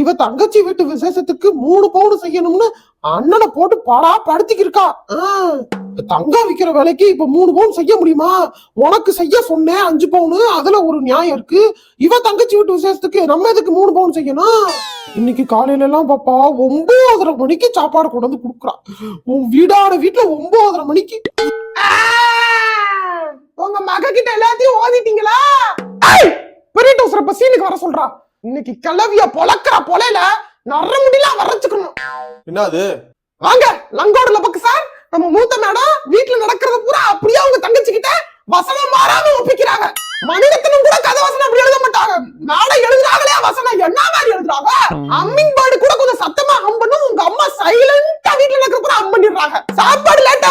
இவ தங்கச்சி வீட்டு விசேஷத்துக்கு 3 பவுன் செய்யணும்னு அண்ணனை போட்டு பாடா படுத்திக்கிருக்கா. தங்கா விக்கிற வேலைக்கு இப்ப 3 பவுன் செய்ய முடியுமா? உனக்கு செய்ய சொன்னேன் 5 பவுனு, அதுல ஒரு நியாயம் இருக்கு. இவ தங்கச்சி வீட்டு விசேஷத்துக்கு நம்ம எதுக்கு 3 பவுன் செய்யணும்? இன்னைக்கு காலையில எல்லாம் பாப்பா 9:30 மணிக்கு சாப்பாடு கொண்டு வந்து குடுக்குறா. உன் வீடான வீட்டுல 9:30 மணிக்கு. உங்க மக கிட்ட எல்லாத்தையும் ஓதிட்டீங்களா? பெரிய டவுசர் பசீனுக்கு வர சொல்றா. இன்னைக்கு கிளவிய பொளக்குற பொலையில நர முடியலாம் வரைச்சுக்கணும். என்னது? வாங்க லங்கோடுல பக்கு சார். நம்ம மூத்த மேடம் வீட்டுல நடக்கிறத பூரா அப்படியே அவங்க தங்கச்சி கிட்ட வசனம் மாறாம ஒப்பிக்கிறாங்க. மணிரத்னம் கூட கதை வசனம் அப்படி எழுத மாட்டாங்க. நாடை எழுதுறாங்களே வசனம் என்ன மாதிரி எழுதுறாங்க. அம்மிங் பாடு கூட கொஞ்சம் சத்தமா ஹம் பண்ணும். உங்க அம்மா சைலண்டா வீட்டுல நடக்கிற பூரா ஹம் பண்ணிடுறாங்க. சாப்பாடு லேட்டா